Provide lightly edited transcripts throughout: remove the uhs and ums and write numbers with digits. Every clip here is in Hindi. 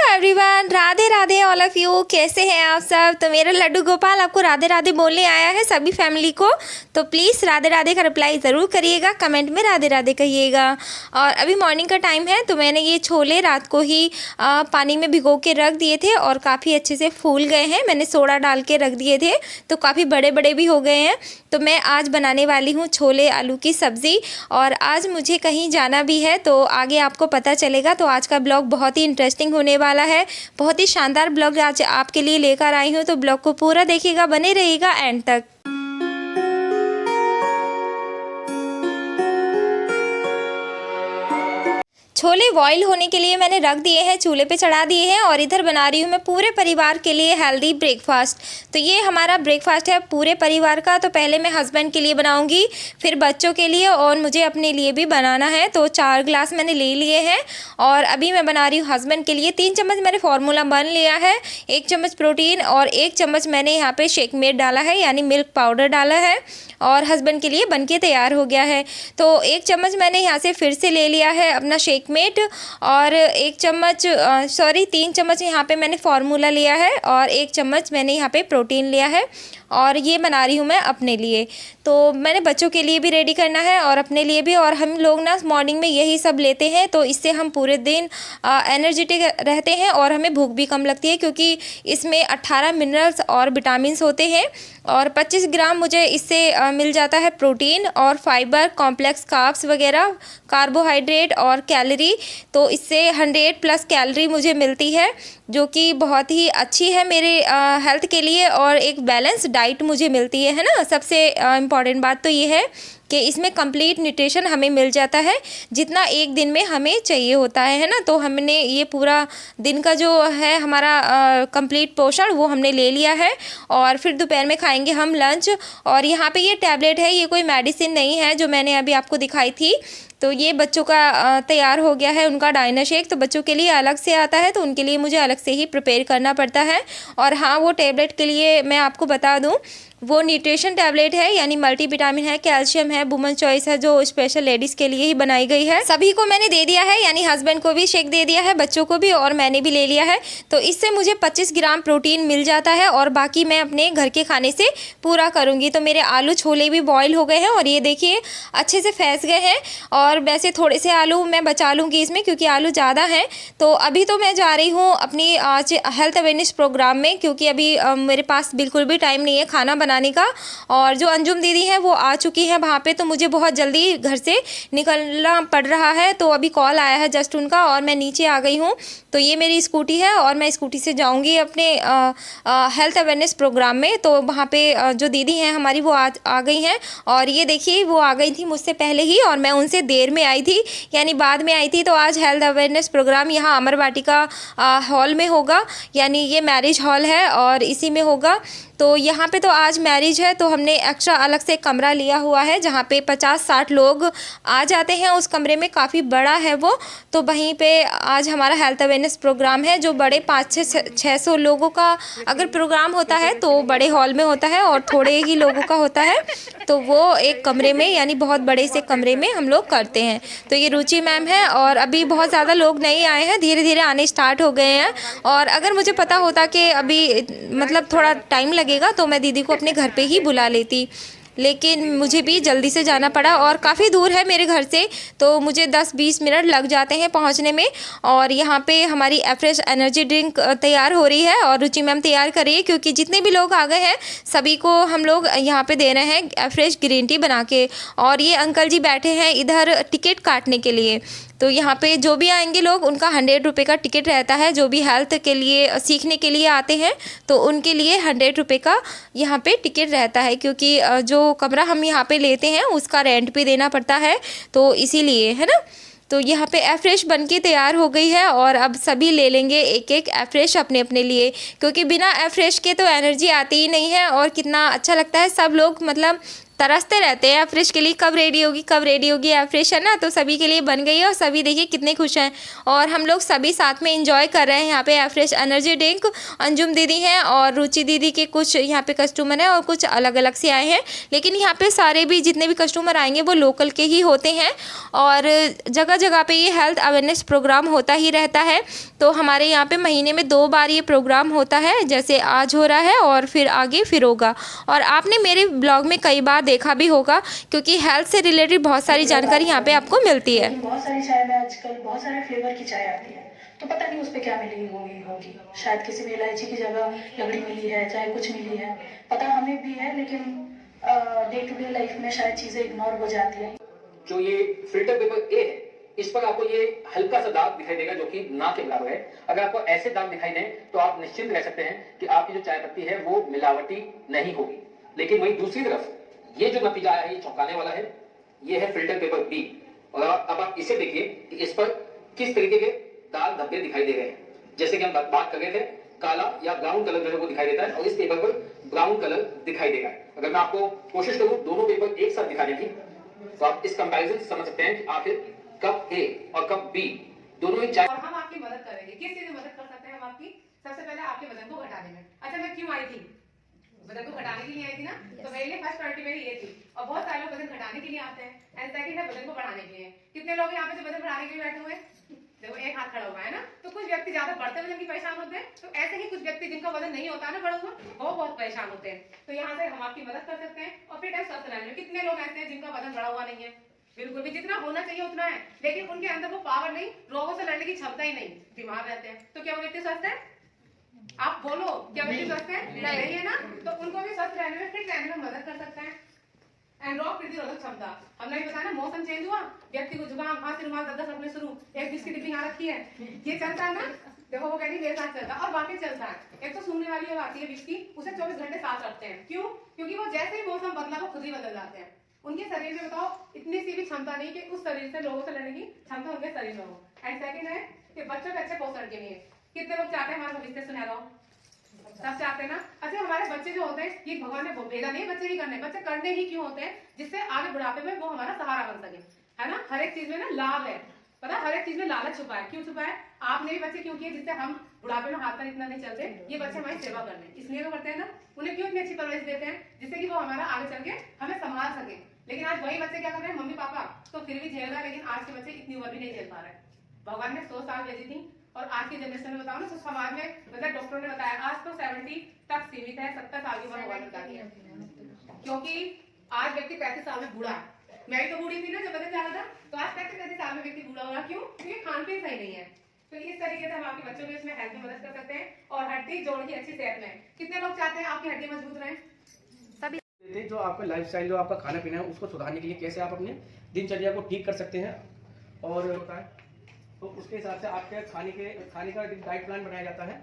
Everyone, Radhe Radhe all of you. कैसे हैं आप सब? तो मेरा लड्डू गोपाल आपको राधे राधे बोलने आया है सभी फैमिली को। तो प्लीज़ राधे राधे का रिप्लाई ज़रूर करिएगा, कमेंट में राधे राधे कहिएगा। और अभी मॉर्निंग का टाइम है, तो मैंने ये छोले रात को ही पानी में भिगो के रख दिए थे और काफ़ी अच्छे से फूल गए हैं। मैंने सोडा डाल के रख दिए थे तो काफ़ी बड़े बड़े भी हो गए हैं। तो मैं आज बनाने वाली हूँ छोले आलू की सब्ज़ी, और आज मुझे कहीं जाना भी है, तो आगे आपको पता चलेगा। तो आज का ब्लॉग बहुत ही इंटरेस्टिंग होने वाला है, बहुत ही शानदार ब्लॉग आज आपके लिए लेकर आई हूँ। तो ब्लॉग को पूरा देखिएगा, बने रहिएगा एंड तक। छोले बॉईल होने के लिए मैंने रख दिए हैं, चूल्हे पे चढ़ा दिए हैं, और इधर बना रही हूँ मैं पूरे परिवार के लिए हेल्दी ब्रेकफास्ट। तो ये हमारा ब्रेकफास्ट है पूरे परिवार का। तो पहले मैं हस्बैंड के लिए बनाऊँगी, फिर बच्चों के लिए, और मुझे अपने लिए भी बनाना है। तो 4 ग्लास मैंने ले लिए हैं, और अभी मैं बना रही हूँ हस्बैंड के लिए। 3 चम्मच मैंने फार्मूला बन लिया है, 1 चम्मच प्रोटीन और 1 चम्मच मैंने यहाँ पे शेक मेड डाला है, यानी मिल्क पाउडर डाला है, और हस्बैंड के लिए बनके तैयार हो गया है। तो 1 चम्मच मैंने यहाँ से फिर से ले लिया है अपना शेक मेड, और 1 चम्मच 3 चम्मच यहाँ पे मैंने फार्मूला लिया है, और 1 चम्मच मैंने यहाँ पे प्रोटीन लिया है, और ये बना रही हूँ मैं अपने लिए। तो मैंने बच्चों के लिए भी रेडी करना है और अपने लिए भी, और हम लोग ना मॉर्निंग में यही सब लेते हैं, तो इससे हम पूरे दिन एनर्जेटिक रहते हैं और हमें भूख भी कम लगती है, क्योंकि इसमें 18 मिनरल्स और विटामिन्स होते हैं, और 25 ग्राम मुझे इससे मिल जाता है प्रोटीन और फाइबर, कॉम्प्लेक्स कार्ब्स वगैरह, कार्बोहाइड्रेट और कैलोरी। तो इससे 100+ कैलोरी मुझे मिलती है, जो कि बहुत ही अच्छी है मेरे हेल्थ के लिए, और एक बैलेंस डाइट मुझे मिलती है ना। सबसे इम्पॉर्टेंट बात तो ये है कि इसमें कंप्लीट न्यूट्रिशन हमें मिल जाता है, जितना एक दिन में हमें चाहिए होता है ना। तो हमने ये पूरा दिन का जो है हमारा कंप्लीट पोषण वो हमने ले लिया है, और फिर दोपहर में खाएंगे हम लंच। और यहाँ पे ये टैबलेट है, ये कोई मेडिसिन नहीं है जो मैंने अभी आपको दिखाई थी। तो ये बच्चों का तैयार हो गया है, उनका डायनाशेक। तो बच्चों के लिए अलग से आता है, तो उनके लिए मुझे अलग से ही प्रिपेयर करना पड़ता है। और हाँ, वो टैबलेट के लिए मैं आपको बता दूं, वो न्यूट्रिशन टैबलेट है, यानी मल्टीविटामिन है, कैल्शियम है, वुमन चॉइस है, जो स्पेशल लेडीज़ के लिए ही बनाई गई है। सभी को मैंने दे दिया है, यानी हस्बैंड को भी शेक दे दिया है, बच्चों को भी, और मैंने भी ले लिया है। तो इससे मुझे 25 ग्राम प्रोटीन मिल जाता है, और बाकी मैं अपने घर के खाने से पूरा करूँगी। तो मेरे आलू छोले भी बॉयल हो गए हैं, और ये देखिए अच्छे से फैस गए हैं। और वैसे थोड़े से आलू मैं बचा लूँगी इसमें, क्योंकि आलू ज़्यादा हैं। तो अभी तो मैं जा रही हूँ अपनी आज हेल्थ अवेयरनेस प्रोग्राम में, क्योंकि अभी मेरे पास बिल्कुल भी टाइम नहीं है खाना बनाने का। और जो अंजुम दीदी हैं वो आ चुकी हैं वहाँ पे, तो मुझे बहुत जल्दी घर से निकलना पड़ रहा है। तो अभी कॉल आया है जस्ट उनका, और मैं नीचे आ गई हूँ। तो ये मेरी स्कूटी है, और मैं स्कूटी से जाऊँगी अपने हेल्थ अवेयरनेस प्रोग्राम में। तो वहाँ पे जो दीदी हैं हमारी वो आ गई हैं, और ये देखिए वो आ गई थी मुझसे पहले ही, और मैं उनसे देर में आई थी, यानी बाद में आई थी। तो आज हेल्थ अवेयरनेस प्रोग्राम यहाँ अमर वाटिका हॉल में होगा, यानी ये मैरिज हॉल है और इसी में होगा। तो यहाँ पे तो आज मैरिज है, तो हमने एक्स्ट्रा अलग से कमरा लिया हुआ है, जहाँ पे 50-60 लोग आ जाते हैं। उस कमरे में काफ़ी बड़ा है वो। तो वहीं पे आज हमारा हेल्थ अवेयरनेस प्रोग्राम है, जो बड़े 500-600 लोगों का अगर प्रोग्राम होता है तो बड़े हॉल में होता है, और थोड़े ही लोगों का होता है तो वो एक कमरे में, यानी बहुत बड़े से कमरे में हम लोग करते हैं। तो ये रुचि मैम है, और अभी बहुत ज़्यादा लोग नहीं आए हैं, धीरे धीरे आने स्टार्ट हो गए हैं। और अगर मुझे पता होता कि अभी मतलब थोड़ा टाइम लगेगा, तो मैं दीदी को अपने घर पे ही बुला लेती, लेकिन मुझे भी जल्दी से जाना पड़ा, और काफ़ी दूर है मेरे घर से, तो मुझे 10-20 मिनट लग जाते हैं पहुंचने में। और यहाँ पे हमारी एफ्रेश एनर्जी ड्रिंक तैयार हो रही है, और रुचि मैम तैयार कर रही है, क्योंकि जितने भी लोग आ गए हैं सभी को हम लोग यहाँ पे दे रहे हैं एफ्रेश ग्रीन टी बना के। और ये अंकल जी बैठे हैं इधर टिकट काटने के लिए। तो यहाँ पे जो भी आएंगे लोग, उनका 100 रुपये का टिकट रहता है। जो भी हेल्थ के लिए सीखने के लिए आते हैं, तो उनके लिए 100 रुपये का यहाँ पे टिकट रहता है, क्योंकि जो कमरा हम यहाँ पे लेते हैं उसका रेंट भी देना पड़ता है, तो इसीलिए है ना। तो यहाँ पे एफ्रेश बनके तैयार हो गई है, और अब सभी ले लेंगे एक एक एफ्रेश अपने अपने लिए, क्योंकि बिना एफ्रेश के तो एनर्जी आती ही नहीं है। और कितना अच्छा लगता है, सब लोग मतलब तरसते रहते हैं एफ्रेश के लिए, कब रेडी होगी कब रेडी होगी एफ्रेश, है ना। तो सभी के लिए बन गई है और सभी देखिए कितने खुश हैं और हम लोग सभी साथ में एंजॉय कर रहे हैं यहाँ पे एफ्रेश एनर्जी ड्रिंक। अंजुम दीदी हैं और रुचि दीदी के कुछ यहाँ पे कस्टमर हैं और कुछ अलग अलग से आए हैं, लेकिन यहाँ पे सारे भी जितने भी कस्टमर आएंगे वो लोकल के ही होते हैं और जगह जगह पे ये हेल्थ अवेयरनेस प्रोग्राम होता ही रहता है। तो हमारे यहाँ पे महीने में 2 बार ये प्रोग्राम होता है, जैसे आज हो रहा है और फिर आगे फिर होगा। और आपने मेरे ब्लॉग में कई बार देखा भी होगा क्योंकि हेल्थ से रिलेटेड बहुत सारी जानकारी यहाँ पे आपको मिलती है। बहुत सारी चाय में आजकल बहुत सारे फ्लेवर की चाय आती है, तो पता नहीं उस पर क्या मिली होगी। शायद किसी में इलायची की जगह लकड़ी मिली है, चाहे कुछ मिली है, पता हमें भी है, लेकिन डे टू डे लाइफ में शायद चीज़ें इग्नोर हो जाती है। जो ये फिल्टर पेपर ए है, इस पर आपको ये हल्का सा दाग दिखाई देगा जो कि ना के बराबर है। अगर आपको ऐसे दाग दिखाई दें तो आप निश्चिंत रह सकते हैं कि आपकी जो चाय पत्ती है वो मिलावटी नहीं होगी। लेकिन वहीं दूसरी तरफ ये जो नतीजा है ये चौंकाने वाला है। ये है फिल्टर पेपर बी और अब आप इसे देखिए कि इस पर किस तरीके के दाग धब्बे दिखाई दे रहे हैं। जैसे कि हम बात कर रहे थे, काला या ब्राउन कलर जो है वो दिखाई देता है और इस पेपर पर ब्राउन कलर दिखाई देगा। अगर मैं आपको कोशिश करूं दोनों पेपर एक साथ दिखाने की, तो आप इस कंपैरिजन से समझ सकते हैं कि आखिर कप ए और कप बी दोनों ही चाय। और हम आपकी मदद करेंगे। किस चीज में मदद कर सकते हैं हम आपकी? सबसे पहले आपके वजन को घटाने में। अच्छा, मैं क्यों आई थी? वजन को घटाने के लिए आई थी ना, तो मेरे लिए फर्स्ट प्रायोरिटी मेरी ये थी। और बहुत सारे लोग वजन घटाने के लिए आते हैं, एंड सेकंड है वजन को बढ़ाने के लिए। कितने लोग यहाँ पे जो वजन बढ़ाने के लिए बैठे हुए हैं? देखो एक हाथ खड़ा हुआ है ना। तो कुछ व्यक्ति ज्यादा बढ़ते वजन की परेशान होते हैं, तो ऐसे ही कुछ व्यक्ति जिनका वजन नहीं होता ना बढ़ा हुआ, वो बहुत परेशान होते हैं। तो यहाँ से हम आपकी मदद कर सकते हैं। और फिर टाइम स्वस्थ रहने में कितने लोग ऐसे हैं जिनका वजन बढ़ा हुआ नहीं है? बिल्कुल भी, जितना होना चाहिए उतना है, लेकिन उनके अंदर वो पावर नहीं, रोगों से लड़ने की क्षमता ही नहीं, बीमार रहते हैं। तो क्या वो व्यक्ति स्वस्थ है? आप बोलो, क्या व्यक्ति स्वस्थ है? नहीं है ना। तो उनको भी स्वस्थ रहने में, फिट रहने में मदद कर सकते हैं। एंड रोग प्रतिरोधक क्षमता, हमने बताया ना, मौसम चेंज हुआ, व्यक्ति को जुकाम, खांसी, रुमाल, दर्द रखने शुरू, एक बिस्किट डिब्बी यहाँ रखी है, ये चलता है ना। देखो वो कहती मेरे साथ चलता है और बाकी चलता है। एक तो सूंघने वाली अब आती है विस्की, उसे 24 घंटे साथ रखते हैं। क्यों? क्योंकि वो जैसे ही मौसम बदला वो खुद ही बदल जाते हैं। उनके शरीर में बताओ इतनी सी भी क्षमता नहीं कि उस शरीर से लोगों से लड़ने की क्षमता उनके शरीर में हो। एंड सेकंड है कि बच्चों के अच्छे पोषण के लिए कितने लोग चाहते हैं हमारा भविष्य सुनहरा हो? सब चाहते हैं ना। अच्छा, हमारे बच्चे जो होते हैं, ये भगवान ने भेजा नहीं बच्चे ही करने, बच्चे करने ही क्यों होते हैं? जिससे आगे बुढ़ापे में वो हमारा सहारा बन सके, है ना। हर एक चीज में ना लाभ है, पता, हर एक चीज में लालच छुपा है। क्यों छुपा है? आपने भी बच्चे क्यों किए? जिससे हम बुढ़ापे में हाथ पर इतना नहीं चलते, ये बच्चे हमारी सेवा कर रहे हैं, इसलिए तो करते हैं ना। उन्हें क्यों इतनी अच्छी परवरिश देते हैं? जिससे कि वो हमारा आगे चल के हमें संभाल सके। लेकिन आज वही बच्चे क्या कर रहे हैं? मम्मी पापा तो फिर भी झेल रहा है, लेकिन आज के बच्चे इतनी उम्र भी नहीं झेल पा रहे। भगवान ने 100 साल भेजी थी और आज की जनरेशन में बताओ ना, तो समाज में मतलब डॉक्टरों ने बताया आज तो 70 तक सीमित है, 70 साल की उम्र भगवान बताती है। क्योंकि आज व्यक्ति 35 साल में बूढ़ा है। मैं भी तो बूढ़ी थी ना जब बदल जा रहा था, तो आज 35 साल में व्यक्ति बूढ़ा हो रहा। क्यों? क्योंकि खान पीन सही नहीं है। तो इस तरीके से हम आपके बच्चों को इसमें हेल्थ में मदद कर सकते हैं और हड्डी जोड़ की अच्छी सेहत में। कितने लोग चाहते हैं आपकी हड्डी मजबूत रहे? सभी जो आपका लाइफस्टाइल, जो आपका खाना पीना है, उसको सुधारने के लिए कैसे आप अपने दिनचर्या को ठीक कर सकते हैं और होता है, तो उसके हिसाब से आपके खाने का डाइट प्लान बनाया जाता है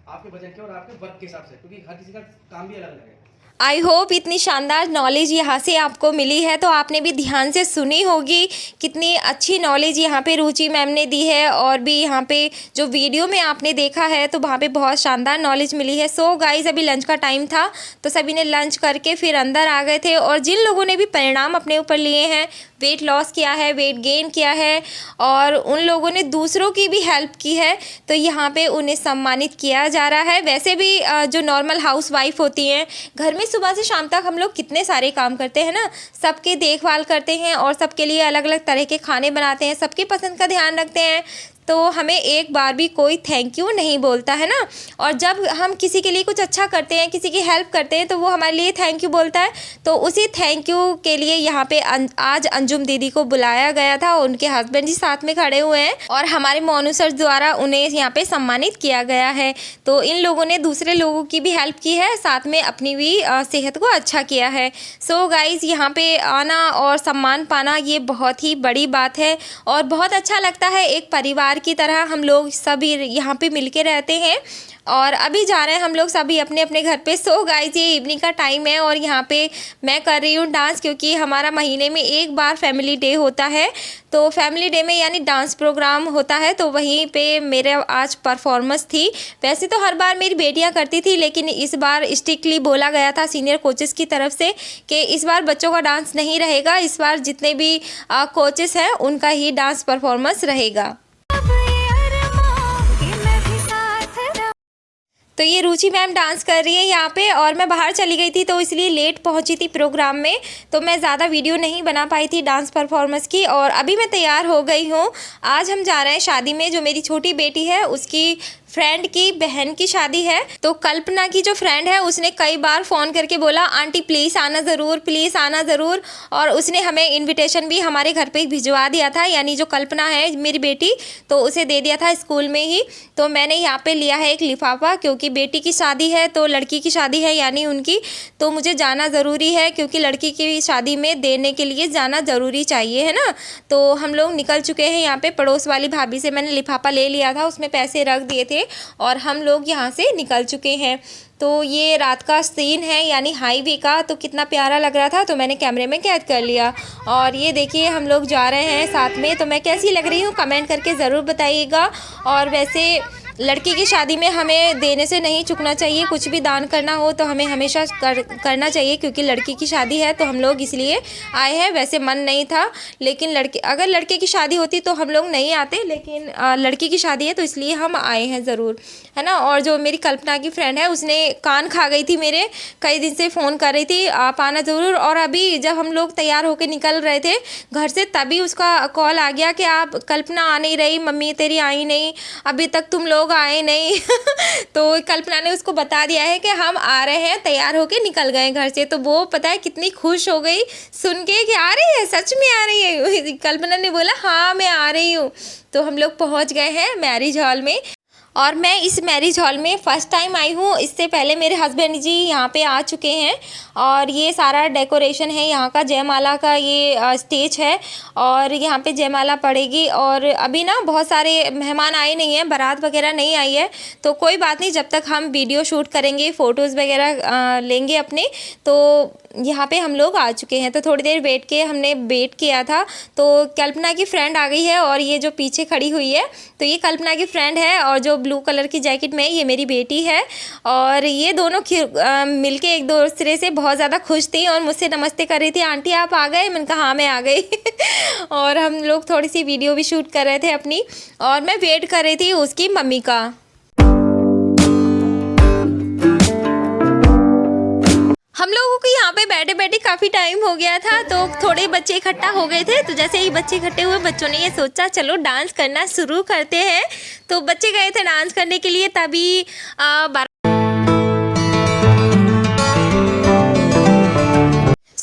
आपके वजन के और आपके वर्क के हिसाब से, क्योंकि हर किसी का काम भी अलग अलग है। आई होप इतनी शानदार नॉलेज यहाँ से आपको मिली है, तो आपने भी ध्यान से सुनी होगी। कितनी अच्छी नॉलेज यहाँ पे रुचि मैम ने दी है और भी यहाँ पे जो वीडियो में आपने देखा है तो वहाँ पे बहुत शानदार नॉलेज मिली है। सो गाइस, अभी लंच का टाइम था तो सभी ने लंच करके फिर अंदर आ गए थे और जिन लोगों ने भी परिणाम अपने ऊपर लिए हैं, वेट लॉस किया है, वेट गेन किया है और उन लोगों ने दूसरों की भी हेल्प की है, तो यहाँ पे उन्हें सम्मानित किया जा रहा है। वैसे भी जो नॉर्मल हाउस वाइफ होती हैं, घर में सुबह से शाम तक हम लोग कितने सारे काम करते हैं ना, सबके देखभाल करते हैं और सबके लिए अलग अलग तरह के खाने बनाते हैं, सबकी पसंद का ध्यान रखते हैं, तो हमें एक बार भी कोई थैंक यू नहीं बोलता है ना। और जब हम किसी के लिए कुछ अच्छा करते हैं, किसी की हेल्प करते हैं, तो वो हमारे लिए थैंक यू बोलता है। तो उसी थैंक यू के लिए यहाँ पे आज अंजुम दीदी को बुलाया गया था, उनके हस्बैंड जी साथ में खड़े हुए हैं और हमारे मोनू सर द्वारा उन्हें यहाँ पे सम्मानित किया गया है। तो इन लोगों ने दूसरे लोगों की भी हेल्प की है, साथ में अपनी भी सेहत को अच्छा किया है। सो गाइज, यहाँ पे आना और सम्मान पाना ये बहुत ही बड़ी बात है और बहुत अच्छा लगता है एक परिवार परिवार की तरह हम लोग सभी यहाँ पे मिलके रहते हैं। और अभी जा रहे हैं हम लोग सभी अपने अपने घर पे। सो गाइस, ये इवनिंग का टाइम है और यहाँ पे मैं कर रही हूँ डांस, क्योंकि हमारा महीने में एक बार फैमिली डे होता है। तो फैमिली डे में यानी डांस प्रोग्राम होता है, तो वहीं पे मेरे आज परफॉर्मेंस थी। वैसे तो हर बार मेरी बेटियां करती थी, लेकिन इस बार स्ट्रिक्टली बोला गया था सीनियर कोचेस की तरफ से कि इस बार बच्चों का डांस नहीं रहेगा, इस बार जितने भी कोचेस हैं उनका ही डांस परफॉर्मेंस रहेगा। तो ये रुचि मैम डांस कर रही है यहाँ पे, और मैं बाहर चली गई थी तो इसलिए लेट पहुँची थी प्रोग्राम में, तो मैं ज़्यादा वीडियो नहीं बना पाई थी डांस परफॉर्मेंस की। और अभी मैं तैयार हो गई हूँ। आज हम जा रहे हैं शादी में। जो मेरी छोटी बेटी है उसकी फ्रेंड की बहन की शादी है। तो कल्पना की जो फ्रेंड है उसने कई बार फ़ोन करके बोला आंटी प्लीज़ आना ज़रूर, प्लीज़ आना ज़रूर। और उसने हमें इनविटेशन भी हमारे घर पे भिजवा दिया था, यानी जो कल्पना है मेरी बेटी, तो उसे दे दिया था स्कूल में ही। तो मैंने यहाँ पे लिया है एक लिफाफा, क्योंकि बेटी की शादी है तो लड़की की शादी है यानी उनकी, तो मुझे जाना ज़रूरी है, क्योंकि लड़की की शादी में देने के लिए जाना ज़रूरी चाहिए, है ना। तो हम लोग निकल चुके हैं। यहाँ पे पड़ोस वाली भाभी से मैंने लिफाफा ले लिया था, उसमें पैसे रख दिए थे और हम लोग यहाँ से निकल चुके हैं। तो ये रात का सीन है यानी हाईवे का, तो कितना प्यारा लग रहा था तो मैंने कैमरे में कैद कर लिया। और ये देखिए हम लोग जा रहे हैं साथ में। तो मैं कैसी लग रही हूँ कमेंट करके ज़रूर बताइएगा। और वैसे लड़की की शादी में हमें देने से नहीं चूकना चाहिए, कुछ भी दान करना हो तो हमें हमेशा करना चाहिए, क्योंकि लड़की की शादी है तो हम लोग इसलिए आए हैं। वैसे मन नहीं था, लेकिन अगर लड़के की शादी होती तो हम लोग नहीं आते, लेकिन लड़की की शादी है तो इसलिए हम आए हैं ज़रूर, है ना। और जो मेरी कल्पना की फ्रेंड है उसने कान खा गई थी मेरे, कई दिन से फ़ोन कर रही थी आप आना ज़रूर। और अभी जब हम लोग तैयार होकर निकल रहे थे घर से, तभी उसका कॉल आ गया कि आप कल्पना आ नहीं रही, मम्मी तेरी आई नहीं, अभी तक तुम लोग आए नहीं। तो कल्पना ने उसको बता दिया है कि हम आ रहे हैं, तैयार होके निकल गए घर से। तो वो पता है कितनी खुश हो गई सुन के कि आ रही है, सच में आ रही है। कल्पना ने बोला हाँ मैं आ रही हूँ। तो हम लोग पहुँच गए हैं मैरिज हॉल में। और मैं इस मैरिज हॉल में फ़र्स्ट टाइम आई हूँ। इससे पहले मेरे हस्बैंड जी यहाँ पे आ चुके हैं। और ये सारा डेकोरेशन है यहाँ का, जयमाला का ये स्टेज है और यहाँ पे जयमाला पड़ेगी। और अभी ना बहुत सारे मेहमान आए नहीं हैं, बारात वगैरह नहीं आई है, तो कोई बात नहीं, जब तक हम वीडियो शूट करेंगे, फ़ोटोज़ वगैरह लेंगे अपने, तो यहाँ पे हम लोग आ चुके हैं। तो थोड़ी देर हमने वेट किया था। तो कल्पना की फ्रेंड आ गई है और ये जो पीछे खड़ी हुई है तो ये कल्पना की फ्रेंड है, और जो ब्लू कलर की जैकेट में ये मेरी बेटी है। और ये दोनों मिलके एक दूसरे से बहुत ज़्यादा खुश थी और मुझसे नमस्ते कर रही थी, आंटी आप आ गए? मैंने कहा हाँ मैं आ गई। और हम लोग थोड़ी सी वीडियो भी शूट कर रहे थे अपनी, और मैं वेट कर रही थी उसकी मम्मी का। हम लोगों को यहाँ पे बैठे बैठे काफ़ी टाइम हो गया था, तो थोड़े बच्चे इकट्ठा हो गए थे। तो जैसे ही बच्चे इकट्ठे हुए, बच्चों ने ये सोचा चलो डांस करना शुरू करते हैं। तो बच्चे गए थे डांस करने के लिए, तभी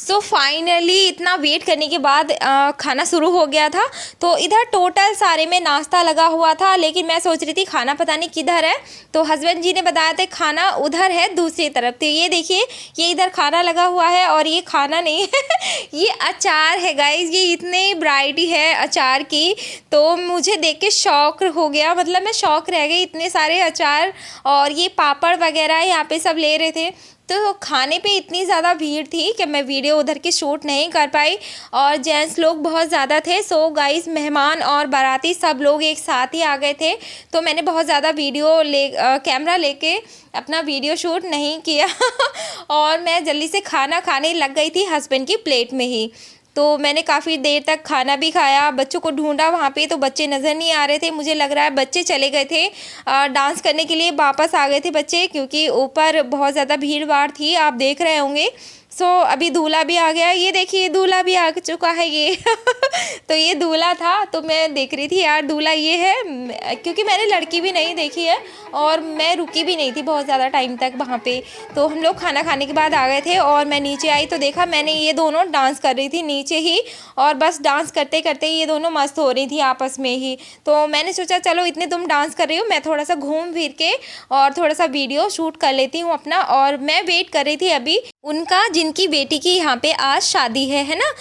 तो फाइनली इतना वेट करने के बाद खाना शुरू हो गया था। तो इधर टोटल सारे में नाश्ता लगा हुआ था, लेकिन मैं सोच रही थी खाना पता नहीं किधर है। तो हस्बैंड जी ने बताया था खाना उधर है दूसरी तरफ। तो ये देखिए ये इधर खाना लगा हुआ है, और ये खाना नहीं है ये अचार है गाइस। ये इतनी वैरायटी है अचार की, तो मुझे देख के शौक हो गया, मतलब मैं शौक रह गई, इतने सारे अचार। और ये पापड़ वगैरह यहाँ पे सब ले रहे थे। तो खाने पे इतनी ज़्यादा भीड़ थी कि मैं वीडियो उधर की शूट नहीं कर पाई, और जेंट्स लोग बहुत ज़्यादा थे। सो गाइस, मेहमान और बाराती सब लोग एक साथ ही आ गए थे, तो मैंने बहुत ज़्यादा कैमरा लेके अपना वीडियो शूट नहीं किया। और मैं जल्दी से खाना खाने लग गई थी हस्बैंड की प्लेट में ही। तो मैंने काफ़ी देर तक खाना भी खाया, बच्चों को ढूंढा वहाँ पे, तो बच्चे नज़र नहीं आ रहे थे। मुझे लग रहा है बच्चे चले गए थे डांस करने के लिए, वापस आ गए थे बच्चे, क्योंकि ऊपर बहुत ज़्यादा भीड़ भाड़ थी, आप देख रहे होंगे। सो अभी दूल्हा भी आ गया, ये देखिए दूल्हा भी आ चुका है ये। तो ये दूल्हा था, तो मैं देख रही थी यार दूल्हा ये है, क्योंकि मैंने लड़की भी नहीं देखी है और मैं रुकी भी नहीं थी बहुत ज़्यादा टाइम तक वहाँ पे। तो हम लोग खाना खाने के बाद आ गए थे, और मैं नीचे आई तो देखा मैंने ये दोनों डांस कर रही थी नीचे ही, और बस डांस करते करते ये दोनों मस्त हो रही थी आपस में ही। तो मैंने सोचा चलो इतने तुम डांस कर रही हो, मैं थोड़ा सा घूम फिर के और थोड़ा सा वीडियो शूट कर लेती हूँ अपना। और मैं वेट कर रही थी अभी उनका, जिनकी बेटी की यहाँ पे आज शादी है ना।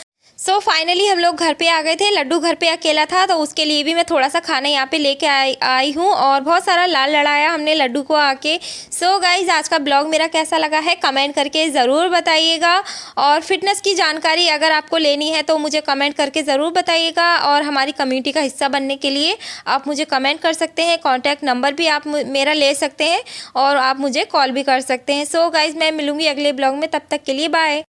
सो फाइनली हम लोग घर पे आ गए थे। लड्डू घर पे अकेला था तो उसके लिए भी मैं थोड़ा सा खाना यहाँ पे लेके आई हूँ और बहुत सारा लाल लड़ाया हमने लड्डू को आके। सो गाइज आज का ब्लॉग मेरा कैसा लगा है कमेंट करके ज़रूर बताइएगा, और फिटनेस की जानकारी अगर आपको लेनी है तो मुझे कमेंट करके ज़रूर बताइएगा, और हमारी कम्युनिटी का हिस्सा बनने के लिए आप मुझे कमेंट कर सकते हैं। कॉन्टैक्ट नंबर भी आप मेरा ले सकते हैं और आप मुझे कॉल भी कर सकते हैं। सो गाइज मैं मिलूँगी अगले ब्लॉग में, तब तक के लिए बाय।